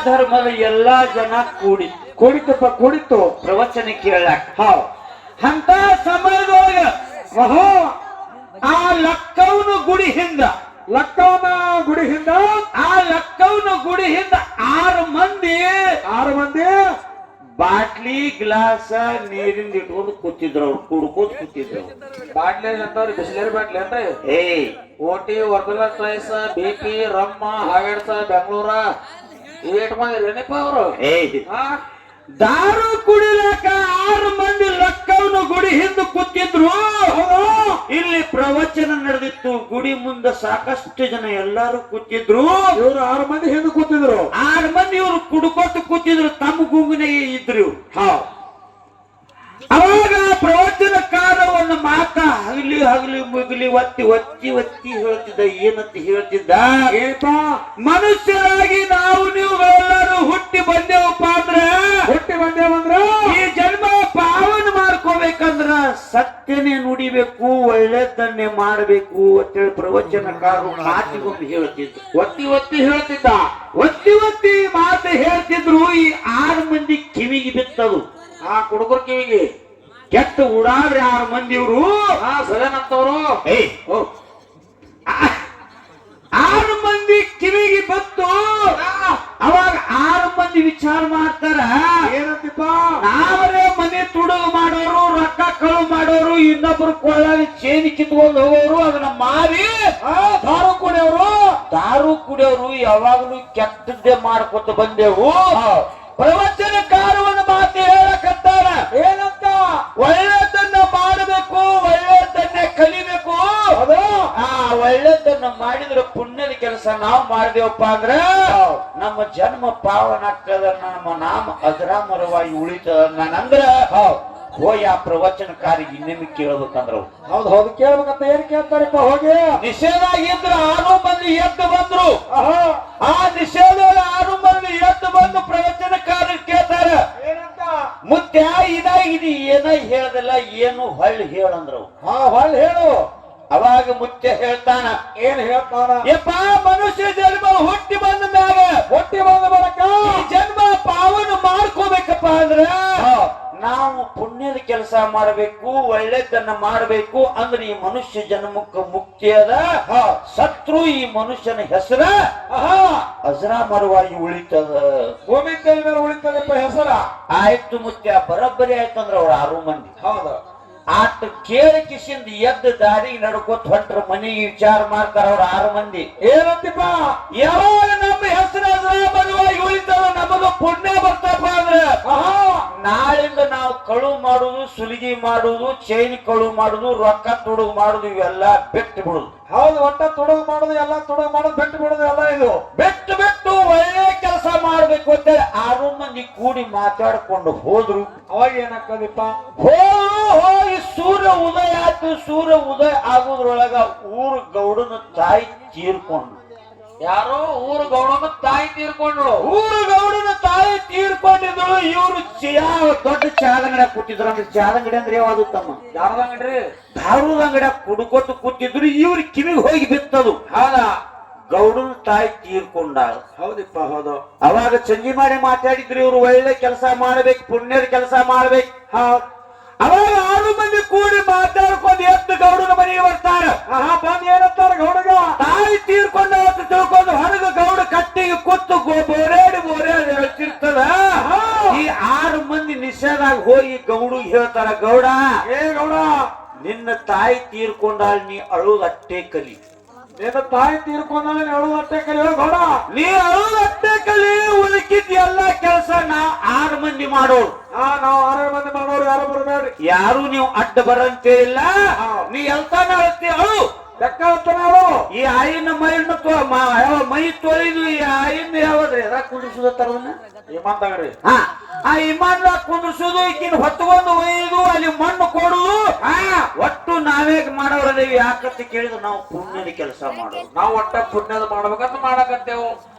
ಧರ್ಮದ ಎಲ್ಲಾ ಜನ ಕುಡಿತು ಪ್ರವಚನ ಕೇಳಕ್ ಅಂತ ಸಮಯದೊಳಗ ಆ ಲಕ್ಕವನ ಗುಡಿ ಹಿಂದ ಆ ಲಕ್ಕವನ ಗುಡಿ ಹಿಂದ ಆರು ಮಂದಿ ಬಾಟ್ಲಿ ಗ್ಲಾಸ್ ನೀರಿಂದ ಇಟ್ಕೊಂಡು ಕೂತಿದ್ರು ಅವ್ರು ಕುಡ್ಕೋತ ಕೂತಿದ್ರು. ಬಾಟ್ಲಿ ಅಂತವ್ರಿ ಬಿಸಿಲೇರಿ ಬಾಟ್ಲಿ ಅಂತ ಓಟಿ ವರ್ಗಲ ಟ್ರೈಸ್ ಬಿಪಿ ರಮ್ಮ ಹಾವೇಡ್ಸ ಬೆಂಗಳೂರ ಇಟ್ಕೊಂಡಿರೇನಪ್ಪ ಅವರು. ದಾರು ಕುಡಿಲಕ ಆರು ಮಂದಿ ಲಕ್ಕವನ ಗುಡಿ ಹಿಂದ ಕೂತಿದ್ರು. ಇಲ್ಲಿ ಪ್ರವಚನ ನಡೆದಿತ್ತು. ಗುಡಿ ಮುಂದೆ ಸಾಕಷ್ಟು ಜನ ಎಲ್ಲಾರು ಕೂತಿದ್ರು. ಇವ್ರು 6 ಮಂದಿ ಹಿಂದೆ ಕೂತಿದ್ರು. 6 ಮಂದಿ ಇವ್ರು ಕುಡ್ಕೋತ ಕೂತಿದ್ರು. ತಮ್ಮ ಗುಂಗಿನಾಗೆ ಇದ್ರು. ಅವಾಗ ಪ್ರವಚನಕಾರ ಒಂದು ಮಾತ ಹಗಲಿ ಮುಗಲಿ ಒತ್ತಿ ಹೇಳ್ತಿದ್ದ. ಏನಂತ ಹೇಳ್ತಿದ್ದ? ಮನುಷ್ಯರಾಗಿ ನಾವು ನೀವು ಎಲ್ಲರೂ ಹುಟ್ಟಿ ಬಂದೇವಪ್ಪ ಅಂದ್ರೆ ಈ ಜನ್ಮ ಪಾವನ ಮಾಡ್ಕೋಬೇಕಂದ್ರ ಸತ್ಯನೇ ನುಡಿಬೇಕು, ಒಳ್ಳೆದನ್ನೇ ಮಾಡಬೇಕು ಅಂತೇಳಿ ಪ್ರವಚನಕಾರರು ಮಾತಿಗೊಮ್ಮೆ ಹೇಳ್ತಿದ್ರು. ಒತ್ತಿ ಮಾತು ಹೇಳ್ತಿದ್ರು. ಈ 6 ಮಂದಿ ಕಿವಿಗೆ ಬಿತ್ತದು. ಆ ಕುಡುಗರ ಕಿವಿಗೆ ಕೆಟ್ಟ ಉಡಾಡ್ರಿ 6 ಮಂದಿ ಇವರು. ಸರೇನಂತವ್ರು 6 ಮಂದಿ ಕಿವಿಗೆ ಬತ್ತು. ಅವಾಗ 6 ಮಂದಿ ವಿಚಾರ ಮಾಡ್ತಾರ, ಏನಂತಿಪ್ಪ, ನಾವರೇ ಮನೆ ತುಡುಗು ಮಾಡೋರು, ರೊಕ್ಕ ಕಳು ಮಾಡೋರು, ಇನ್ನೊಬ್ರು ಕೊಳ್ಳಾಗ ಚೇನಿ ಕಿತ್ಕೊಂಡು ಹೋಗೋರು, ಅದನ್ನ ಮಾರಿ ದಾರು ಕುಡಿಯೋರು ಯಾವಾಗಲೂ ಕೆಟ್ಟದ್ದೇ ಮಾಡ್ಕೊತ ಬಂದೆವು. ಪ್ರವಚನಕಾರವನ್ನು ಮಾತು ಹೇಳಕತ್ತಾರ. ಏನಂತ? ಒಳ್ಳೆದನ್ನ ಮಾಡಬೇಕು, ಒಳ್ಳೆದನ್ನೇ ಕಲಿಬೇಕು. ಒಳ್ಳೆದನ್ನ ಮಾಡಿದ್ರೆ ಪುಣ್ಯದ ಕೆಲಸ ನಾವು ಮಾಡಿದೇವಪ್ಪ ಅಂದ್ರೆ ನಮ್ಮ ಜನ್ಮ ಪಾವನ ಆಗ್ತದ, ನಮ್ಮ ನಾಮ ಅಜರಾಮರವಾಗಿ ಉಳಿತದ. ನಾನಂದ್ರ ಹೋಗಿ ಆ ಪ್ರವಚನಕಾರಿಗೆ ಇನ್ನೇನು ಕೇಳ್ಬೇಕಂದ್ರು. ಹೌದು ಕೇಳ್ಬೇಕಂತ ಏನ್ ಕೇಳ್ತಾರಪ್ಪ? ಹೋಗಿ ನಿಷೇಧ ಆಗಿದ್ರ 6 ಮಂದಿ ಎದ್ದು ಬಂದ್ರು. ಆ ನಿಷೇಧ 6 ಮಂದಿ ಎದ್ದು ಬಂದು ಪ್ರವಚನಕಾರ ಕೇಳ್ತಾರ, ಏನಂತ? ಮುತ್ಯ ಇದಾಗಿದೆ, ಏನ ಹೇಳದಿಲ್ಲ, ಏನು ಹೊಳ್ಳಿ ಹೇಳಂದ್ರು. ಹೊಳ್ಳಿ ಹೇಳು. ಅವಾಗ ಮುತ್ಯ ಹೇಳ್ತಾನ, ಏನ್ ಹೇಳ್ತಾನ? ಯಪ್ಪ, ಮನುಷ್ಯ ಜನ್ಮ ಹುಟ್ಟಿ ಬಂದ ಮ್ಯಾಗ ಬರಕ ಈ ಜನ್ಮ ಪಾವನ ಮಾಡ್ಕೋಬೇಕಪ್ಪ ಅಂದ್ರ ನಾವು ಪುಣ್ಯದ ಕೆಲಸ ಮಾಡಬೇಕು, ಒಳ್ಳೆದನ್ನ ಮಾಡಬೇಕು. ಅಂದ್ರೆ ಈ ಮನುಷ್ಯ ಜನ್ಮಕ್ಕೆ ಮುಕ್ತಿ ಅದ. ಸತ್ರು ಈ ಮನುಷ್ಯನ ಹೆಸರ ಅಜರಾಮರವಾಗಿ ಉಳಿತದ, ಭೂಮಿ ಮೇಲೆ ಉಳಿತದಪ್ಪ ಹೆಸರ. ಆಯ್ತು ಮುತ್ಯ, ಬರಬ್ಬರಿ ಆಯ್ತಂದ್ರ ಅವ್ರ 6 ಮಂದಿ. ಹೌದು. ಆಟ ಕೇಳಿ ಕಿಸಿಂದ ಎದ್ದು ದಾರಿಗೆ ನಡ್ಕೋತ ಹೊಂಟ್ರ ಮನೆಗೆ ವಿಚಾರ ಮಾಡ್ತಾರ ಅವ್ರ 6 ಮಂದಿ. ಏನಂತಿಪ್ಪ? ಯಾವಾಗ ನಮ್ಮ ಹೆಸರು ಅಜರಾಮರವಾಗಿ ಉಳಿತದ, ನಮಗ ಪುಣ್ಯ ಬರ್ತಪ್ಪ ಅಂದ್ರೆ ನಾಳಿಂದ ನಾವು ಕಳು ಮಾಡುದು, ಸುಲಿಗೆ ಮಾಡುದು, ಚೈನ್ ಕಳು ಮಾಡುದು, ರೊಕ್ಕ ತುಡುಗು ಮಾಡುದು, ಇವೆಲ್ಲ ಬಿಟ್ಟು ಬಿಡುದು. ಹೌದು, ಒಟ್ಟ ತುಡುಗು ಮಾಡುದು, ಎಲ್ಲ ತುಡುಗು ಮಾಡುದು, ಬಿಟ್ಟು ಬಿಡುದು, ಎಲ್ಲ ಇದು ಬಿಟ್ಟು ಒಳ್ಳೆ ಕೆಲಸ ಮಾಡ್ಬೇಕು ಅಂತೇಳಿ 6 ಮಂದಿ ಕೂಡಿ ಮಾತಾಡ್ಕೊಂಡು ಹೋದ್ರು. ಅವಾಗ ಏನಾಗ್ತದಿಪ್ಪ? ಹೋಗಿ ಸೂರ್ಯ ಉದಯ ಆಯ್ತು. ಸೂರ್ಯ ಉದಯ ಆಗೋದ್ರೊಳಗ ಊರು ಗೌಡನ ತಾಯಿ ತೀರ್ಕೊಂಡು. ಯಾರೋ ಊರು ಗೌಡನ ತಾಯಿ ತೀರ್ಕೊಂಡ್ರು. ಊರು ಗೌಡನ ತಾಯಿ ತೀರ್ಕೊಂಡಿದ್ರು. ಇವ್ರು ದೊಡ್ಡ ಚಾದ ಅಂಗಡಿ ಕೂತಿದ್ರು. ಅಂದ್ರೆ ಚಾದ ಅಂಗಡಿ ಅಂದ್ರೆ ಯಾವ್ದು ತಮ್ಮ? ಯಾರದ ಅಂಗಡಿ? ದಾರದ ಅಂಗಡಿ ಕುಡ್ಕೊತ ಕೂತಿದ್ರು. ಇವ್ರ ಕಿವಿಗೆ ಹೋಗಿ ಬಿತ್ತದು. ಗೌಡನ ತಾಯಿ ತೀರ್ಕೊಂಡಾಳ. ಹೌದಿಪ್ಪ, ಹೌದು. ಅವಾಗ ಚಂಜಿ ಮಾಡಿ ಮಾತಾಡಿದ್ರು, ಇವ್ರು ಒಳ್ಳೆ ಕೆಲಸ ಮಾಡ್ಬೇಕು, ಪುಣ್ಯದ ಕೆಲಸ ಮಾಡ್ಬೇಕು. ಅವಾಗ 6 ಮಂದಿ ಕೂಡಿ ಮಾತಾಡ್ಕೊಂಡು ಎದ್ದು ಗೌಡನ ಮನೆಗೆ ಬರ್ತಾರ. ಬಂದ್ ಏನಂತಾರ ಗೌಡಗ? ತಾಯಿ ತೀರ್ಕೊಂಡ ತಿಳ್ಕೊಂಡು ಹೊರಗ ಗೌಡ ಕಟ್ಟಿಗೆ ಕೂತು ಬೋರೇಡಿ ಹೇಳ್ತಿರ್ತದ. ಈ 6 ಮಂದಿ ನಿಷೇಧಾಗ ಹೋಗಿ ಗೌಡಿಗೆ ಹೇಳ್ತಾರ, ಗೌಡ, ನಿನ್ನ ತಾಯಿ ತೀರ್ಕೊಂಡಾಳ, ನೀ ಅಳುದ ಅಟ್ಟೆ ಕಲಿ. ನಿನ್ನ ತಾಯಿ ತೀರ್ಕೊಂಡಾಳ, ನೀ ಅಳುದ ಅಟ್ಟೆ ಕಲಿ ಗೌಡ. ನೀ ಅಳುದ ಅಟ್ಟೆ ಕಲಿ, ಉಳಿಕಿದ್ ಎಲ್ಲಾ ಕೆಲಸ ನಾವು 6 ಮಂದಿ ಮಾಡೋರು. ನಾವು 6 ಮಂದಿ ಮಾಡೋರು, ಯಾರು ಬರಬೇಡ್ರಿ. ಯಾರು ನೀವು ಅಡ್ಡ ಬರಂತೇ ಇಲ್ಲ. ನೀ ಎಲ್ತಾನ ಅಳ್ತಿ ಅಳು. ಲೆಕ್ಕ ನಾವು ಈ ಆಯಿನ ಮೈ ತೊಳೆದು ಈ ಆಯಿನ ಯಾವ್ದ್ರಿ ಅದ ಕುಂದ್ರಿಸುದ ತರದನ್ನ ಇಮಾನ್ ತಗಡ್ರಿ. ಆ ಇಮಾನ್ದಾಗ ಕುಂದ್ರಿಸುದು, ಈಕಿನ ಹೊತ್ತಗೊಂಡು ಒಯ್ದು ಅಲ್ಲಿ ಮಣ್ಣು ಕೊಡುದು. ಒಟ್ಟು ನಾವೇ ಮಾಡೋರದೇವಿ. ಯಾಕಂತ ಕೇಳಿದ್ರು ನಾವು ಪುಣ್ಯದ ಕೆಲಸ ಮಾಡೋದು. ನಾವು ಒಟ್ಟ ಪುಣ್ಯದ ಮಾಡ್ಬೇಕಂತ ಮಾಡಕತ್ತೇವು.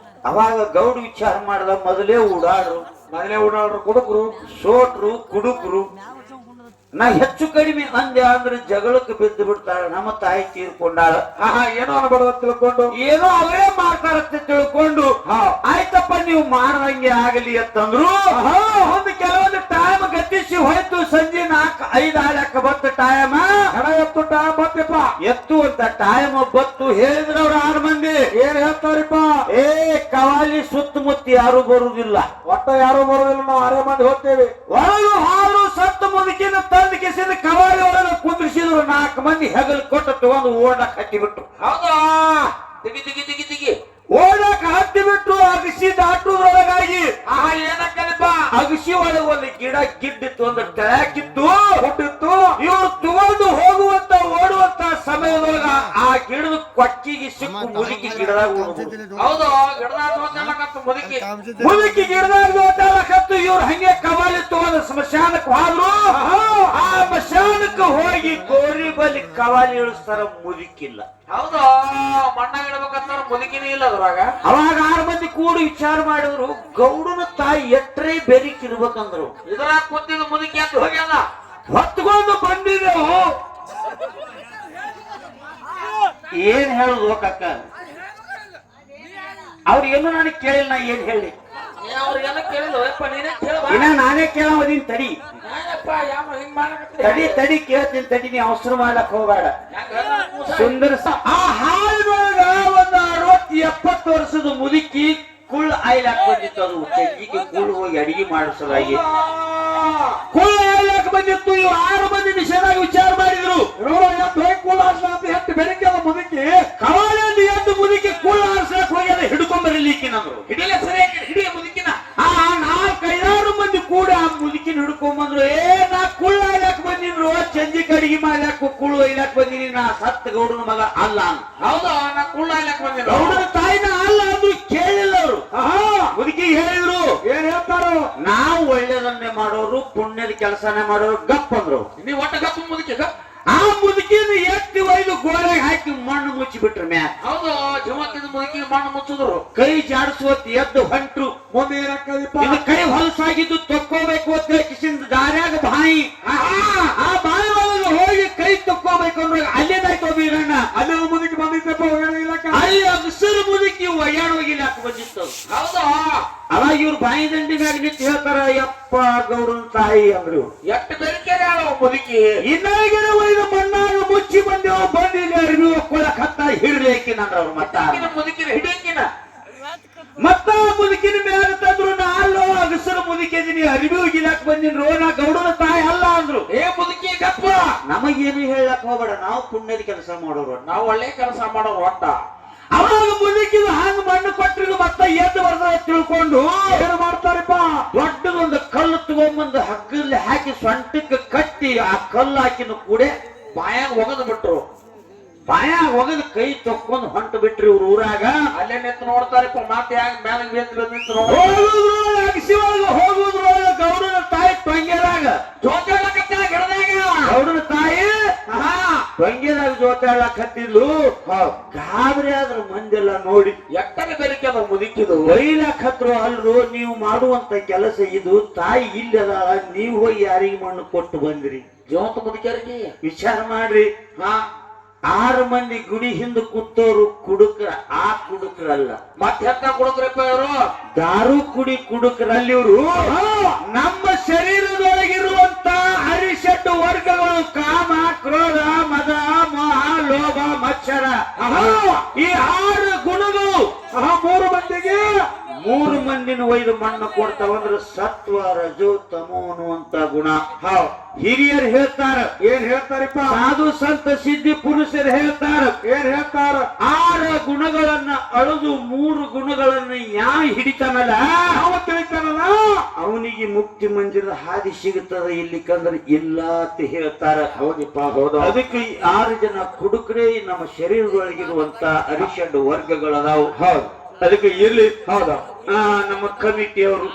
ಅವಾಗ ಗೌಡ ವಿಚಾರ ಮಾಡ್ದ, ಮೊದಲೇ ಉಡಾಡ್ರು, ಕುಡುಕರು, ಸೋಟ್ರು, ಕುಡುಕರು ನಾ ಹೆಚ್ಚು ಕಡಿಮೆ ಅಂದೆ ಅಂದ್ರೆ ಜಗಳಕ್ಕೆ ಬಿದ್ದು ಬಿಡ್ತಾಳ. ನಮ್ಮ ತಾಯಿ ತೀರ್ಕೊಂಡಾಳ. ಏನೋ ಅನ್ಬಾರ್ದು ತಿಳ್ಕೊಂಡು ಏನೋ ಅವರೇ ಮಾಡ್ತಾರಂತೆ ತಿಳ್ಕೊಂಡು ಆಯ್ತಪ್ಪ ನೀವು ಮಾಡದಂಗೆ ಆಗಲಿ ಅಂತಂದ್ರು. ಒಂದು ಕೆಲವೊಂದು ಟೈಮ್ ಗತಿಸಿ ಹೋಯ್ತು. ಸಂಜೆ 4-5 ಆಳಕ್ಕ ಬತ್ತು ಟೈಮ್. ಎತ್ತು ಟೈಮ್ ಬತ್ತಪ್ಪ. ಎತ್ತು ಅಂತ ಟೈಮ್ ಬತ್ತು. ಹೇಳಿದ್ರು ಅವ್ರ 6 ಮಂದಿ. ಏನ್ ಹೇಳ್ತಾರಿಪ್ಪ? ಕವಾಲಿ ಸುತ್ತಮುತ್ತ ಯಾರು ಬರುವುದಿಲ್ಲ. ಒಟ್ಟ ಯಾರು ಬರುದಿಲ್ಲ. ನಾವು 6 ಮಂದಿ ಹೋಗ್ತೇವೆ. ಒಳಗು ಹಾಲು ಸತ್ತು ಮುದುಕಿನ ತಂದು ಕಿಸಿದ ಕವಾಲಿ ಒಳಗೆ ಕುಂದ್ರಿಸಿದ್ರು. 4 ಮಂದಿ ಹೆಗಲು ಕೊಟ್ಟು ತಗೊಂಡು ಓಡಕ್ ಹತ್ತಿಬಿಟ್ರು. ಹೌದಾ? ದಿಗಿ ದಿಗಿ ದಿಗಿ ದಿಗಿ ಓಡಕ್ ಹತ್ತಿಬಿಟ್ರು. ಅಗಸಿ ದಾಟುದ್ರೊಳಗಾಗಿ ಏನಕ್ಕಲಿಪ್ಪ? ಅಗಸಿ ಒಳಗೆ ಒಂದು ಗಿಡ ಗಿಡ್ಡಿತ್ತು, ಒಂದು ತೆಳಕಿತ್ತು, ಹುಟ್ಟಿತ್ತು. ಇವ್ರು ತಗೊಂಡು ಹೋಗುವಂತ ಓಡುವಂತ ಸಮಯದೊಳಗ ಆ ಗಿಡದ ಕೊಚ್ಚಿಗೆ ಸಿಕ್ಕು ಮುದುಕಿ ಗಿಡದಾಗ ಉಳ್ದು. ಹೌದು, ಗಿಡದಾಗ ಮುದುಕಿ ಮುದುಕಿ ಗಿಡದಾಗ ಓದಾಡಕತ್ತು. ಇವ್ರು ಹಂಗೆ ಕವಾಲಿ ತಗೊಂಡು ಸ್ಮಶಾನಕ್ಕೆ ಹೋದ್ರು. ಆ ಸ್ಮಶಾನಕ್ಕೆ ಹೋಗಿ ಗೋರಿ ಬಲಿ ಕವಾಲಿ ಇಳಿಸ್ತಾರ. ಮುದುಕಿಲ್ಲ. ಹೌದು, ಮಣ್ಣಾಗ ಇಡ್ಬೇಕಂತ ಮುದುಕಿನೇ ಇಲ್ಲ ಅದ್ರಾಗ. ಅವಾಗ 6 ಮಂದಿ ಕೂಡಿ ವಿಚಾರ ಮಾಡಿದ್ರು. ಗೌಡನ ತಾಯಿ ಎಟ್ರೆ ಬೆರಿಕಿರ್ಬೇಕಂದ್ರು. ಇದ್ರಾಗ ಕೂತಿದ್ದು ಮುದುಕಿ ಅಂತ ಹೋಗ್ಯದ. ಹೊತ್ಕೊಂಡು ಬಂದಿದ್ದೆವು. ಏನ್ ಹೇಳುದು ಕಕ್ಕ? ಅವ್ರು ಏನು ನನಗೆ ಕೇಳಿಲ್ಲ. ನಾ ಏನ್ ಹೇಳಿ? ಅವ್ರಿಗೆಲ್ಲ ಕೇಳಿಲ್ಲಪ್ಪ, ನೀನೇ ಇನ್ನ ನಾನೇ ಕೇಳೋದಿನ್. ತಡಿ ಕೇಳ. ತಡಿ ಕೇಳ್ತೀನಿ. ತಡಿ, ನೀ ಅವಸರ ಮಾಡ್ಲಕ್ ಹೋಗ್ಬೇಡ. ಸುಂದರ ಆ ಹಾಲಿನೊಳಗ ಒಂದು 60-70 ವರ್ಷದ ಮುದುಕಿ ಕುಳ್ಳ ಆಯ್ಲಾಕ್ ಬಂದಿತ್ತು. ಅದು ತೆಗ್ಗಿಗೆ ಕುಳ್ಳು ಹೋಗಿ ಅಡಿಗೆ ಮಾಡಿಸಲಾಗಿ ಕುಳ್ಳ ಆಯ್ಲಾಕ್ ಬಂದಿತ್ತು. ಇವ್ರು 6 ಮಂದಿ ನಿಷೇಧಾಗಿ ವಿಚಾರ ಮಾಡಿದ್ರು. ಎಷ್ಟು ಬೆಳಗ್ಗೆ ಮುದುಕಿ ಕವಾಲಿಯಲ್ಲಿ ಎದ್ದು ಮುದುಕಿ ಕುಳ್ಳ ಆರಿಸ್ಲಕ್ ಹೋಗಿ ಅದ ಹಿಡ್ಕೊಂಡ್ ಬರಲಿಕ್ಕೆ ನಂದ್ರು. ಹಿಡಿಯಲ್ಲ ಸರಿಯಾಗಿ ಹಿಡಿಯ ಮುದುಕಿನ. 4-5 ಮಂದಿ ಕೂಡ ಆ ಮುದುಕಿನ ಹಿಡ್ಕೊಂಡ್ ಬಂದ್ರು. ನಾ ಕುಳ್ಳ ಆಯ್ಲಾಕ್ ಬಂದಿದ್ರು. ಚಂಜಿ ಕಡಿಗೆ ಮಾಡ್ಲಾಕ ಕುಳ್ಳು ಒಯ್ಲಾಕ್ ಬಂದಿನಿ. ನಾ ಸತ್ತ ಗೌಡನ ಮಗ ಅಲ್ಲ. ಹೌದಾ? ನಾ ಕುಳ್ಳ ಆಯ್ಲಾಕ್ ಬಂದಿಲ್ಲ. ಗೌಡನ ತಾಯಿನ ಅಲ್ಲ ಅಂದ್ರು. ಕೇಳಿಲ್ಲ ಅವರು. ಮುದುಕಿ ಹೇಳಿದ್ರು. ಏನ್ ಹೇಳ್ತಾರೋ? ನಾವು ಒಳ್ಳೇದನ್ನೇ ಮಾಡೋರು, ಪುಣ್ಯದ ಕೆಲಸನೇ ಮಾಡೋರು. ಗಪ್ ಅಂದ್ರು. ನೀವ್ ಒಟ್ಟ ಗಪ್ಪ ಮುದುಕಿ. ಆ ಮುದುಕಿನ ಎತ್ತಿ ಒಯ್ದು ಗೋಡೆಗೆ ಹಾಕಿ ಮಣ್ಣು ಮುಚ್ಚಿ ಬಿಟ್ರ ಮ್ಯಾ. ಹೌದು, ಜೀವತ್ತಿನ ಮುದುಕಿ ಮಣ್ಣು ಮುಚ್ಚಿದ್ರು. ಕೈ ಜಾಡಿಸುವತ್ ಎದ್ದು ಹೊಂಟ್ರು. ಮುಂದೆ ಏನಾಗ್ತದಪ್ಪ? ಇದು ಕೈ ಹೊಲಸಾಗಿದ್ದು ತೊಕ್ಕೋಬೇಕು ಅಂತ ಕಿಸಿಂದ ದಾರ್ಯಾಗ ಬಾಯಿ. ಆ ಬಾಯಿ ಒಳಗೆ ಹೋಗಿ ಕೈ ತೊಕ್ಕೋಬೇಕು ಅಂದ್ರೆ ಅಲ್ಲೇನಾಯ್ತು ಬೀರಣ್ಣ? ಅಲ್ಲೇ ಮುದುಕಿ ಬಂದಿದ್ದಪ್ಪ. ಅಲ್ಲಿ ಅಗಸರು ಮುದುಕಿ ಒಯ್ಯಾಣ ಹೋಗಿಲಾಕ ಬಂದಿತ್ತು. ಹೌದಾ? ಅವಾಗ ಇವ್ರು ಬಾಯಿ ದಂಡಿ ಮ್ಯಾಗ ನಿಂತು ಹೇಳ್ತಾರ, ಯಪ್ಪ ಗೌಡನ ತಾಯಿ ಅಂದ್ರು. ಎಷ್ಟು ಬೆರಕೆರೆ ಮುದುಕಿ. ಇನ್ನಾಗಿನ ಒಯ್ದು ಮಣ್ಣಾಗ ಮುಚ್ಚಿ ಬಂದೇವು. ಬಂದಿಲ್ಲ ಅರಿವಿ ಒಕ್ಕೊಳಕ್ ಹತ್ತ ಹಿಡ್ಲೇಕಿನ ಅಂದ್ರ ಅವ್ರು. ಮುದುಕಿನ ಹಿಡಿಯಕಿನ ಮತ್ತ ಮುದುಕಿನ ಮ್ಯಾಲ ತಂದ್ರು. ನಾ ಅಲ್ಲೋ ಅಗಸರು ಮುದುಕಿದೀನಿ, ಅರಿವಿ ಹೋಗಿಲಾಕ್ ಬಂದಿನ್ರು. ನಾ ಗೌಡನ ತಾಯಿ ಅಲ್ಲ ಅಂದ್ರು. ಮುದುಕಿ ಗಪ್ಪ. ನಮಗೇನು ಹೇಳಕ್ ಹೋಗ್ಬೇಡ, ನಾವು ಪುಣ್ಯದ ಕೆಲಸ ಮಾಡೋರು. ನಾವು ಒಳ್ಳೆ ಕೆಲಸ ಮಾಡೋರು. ಒಟ್ಟ ಅವಾಗ ಮುದುಕಿದ ಹಂಗ ಮಣ್ಣು ಕೊಟ್ಟರು. ಮತ್ತ ಎದ್ದು ಬರ್ದ ತಿಳ್ಕೊಂಡು ಏನು ಮಾಡ್ತಾರಪ್ಪ? ದೊಡ್ಡದೊಂದು ಕಲ್ಲು ತಗೊಂಬಂದು ಹಗ್ಗಲ್ಲಿ ಹಾಕಿ ಸೊಂಟಕ್ಕೆ ಕಟ್ಟಿ ಆ ಕಲ್ಲು ಹಾಕಿನ ಕೂಡ ಬಾಯಾಗ ಒಗದು ಬಿಟ್ರು. ಬಾಯಾಗ ಒಗದು ಕೈ ತೊಕ್ಕೊಂಡು ಹೊಂಟು ಬಿಟ್ರಿ. ಇವ್ರ ಊರಾಗ ಅಲ್ಲೇ ನಿಂತು ನೋಡ್ತಾರಪ್ಪ. ಮಾತು ಯಾಕೆ ಮ್ಯಾಲ ನಿಂತು ಹೋಗುದ್ರೊಳಗ ಗೌಡನ ತಾಯಿ ಟೊಂಗೆದಾಗ ಜೋತಾಡಕತ್ತ ಗಿಡದಾಗ. ಗೌಡನ ತಾಯಿ ಟೊಂಗೆದಾಗ ಜೋತಾಡಕ್ ಹತ್ತಿದ್ಲು. ಗಾಬರಿ ಆದ್ರ ಮಂದೆಲ್ಲ ನೋಡಿ ಎಟ್ಟನೆ ಬೆರಕೆ ಅದ ಮುದುಕಿದು. ಬೈಲಾಕ್ ಹತ್ರು. ಅಲ್ರು, ನೀವು ಮಾಡುವಂತ ಕೆಲಸ ಇದು. ತಾಯಿ ಇಲ್ಲದ ನೀವು ಹೋಗಿ ಯಾರಿಗೆ ಮಣ್ಣು ಕೊಟ್ಟು ಬಂದ್ರಿ? ಜೀವಂತ ಮುದುಕಿಯರಿಗೆ ವಿಚಾರ ಮಾಡ್ರಿ. 6 ಮಂದಿ ಗುಡಿ ಹಿಂದ ಕೂತೋರು ಕುಡುಕ್ರ. ಆ ಕುಡುಕ್ರಲ್ಲ, ಮತ್ತೆ ಎಂತ ಕುಡುಕ್ರಪ್ಪ ಇವರು? ದಾರು ಕುಡಿ ಕುಡುಕ್ರಲ್ಲಿ. ಇವರು ನಮ್ಮ ಶರೀರದೊಳಗಿರುವಂತ ಅರಿಷಡ್ ವರ್ಗಗಳು ಕಾಮ, ಕ್ರೋಧ, ಮದ, ಮೋಹ, ಲೋಭ, ಮತ್ಸರ. ಈ 6 ಗುಣಗಳು 3 ಮಂದಿಗೆ 3 ಮಂದಿನ ಒಯ್ದು ಮಣ್ಣು ಕೊಡ್ತಾವಂದ್ರ ಸತ್ವ, ರಜೋ, ತಮೋ ಅನ್ನುವಂತ ಗುಣ. ಹಿರಿಯರು ಹೇಳ್ತಾರ. ಏನ್ ಹೇಳ್ತಾರಪ್ಪ? ಸಾಧು ಸಂತ ಸಿದ್ಧಿ ಪುರುಷರು ಹೇಳ್ತಾರ. ಏನ್ ಹೇಳ್ತಾರ? 6 ಗುಣಗಳನ್ನ ಅಳುದು 3 ಗುಣಗಳನ್ನ ಯಾವ ಹಿಡಿತಾನಲ್ಲ, ತಿಳಿತಾನಲ್ಲ, ಅವನಿಗೆ ಮುಕ್ತಿ ಮಂದಿರದ ಹಾದಿ ಸಿಗುತ್ತದ. ಇಲ್ಲಿ ಕಂದ್ರೆ ಇಲ್ಲ ಅಂತ ಹೇಳ್ತಾರ. ಹೌದಪ್ಪ, ಹೌದು. ಅದಕ್ಕೆ 6 ಜನ ಕುಡುಕ್ರೆ ನಮ್ಮ ಶರೀರದೊಳಗಿರುವಂತ ಅರಿಷಡ್ ವರ್ಗಗಳದಾವು. ಹೌದು, ಅದಕ್ಕೆ ಇರ್ಲಿ. ಹೌದಾ? ನಮ್ಮ ಕಮಿಟಿಯವರು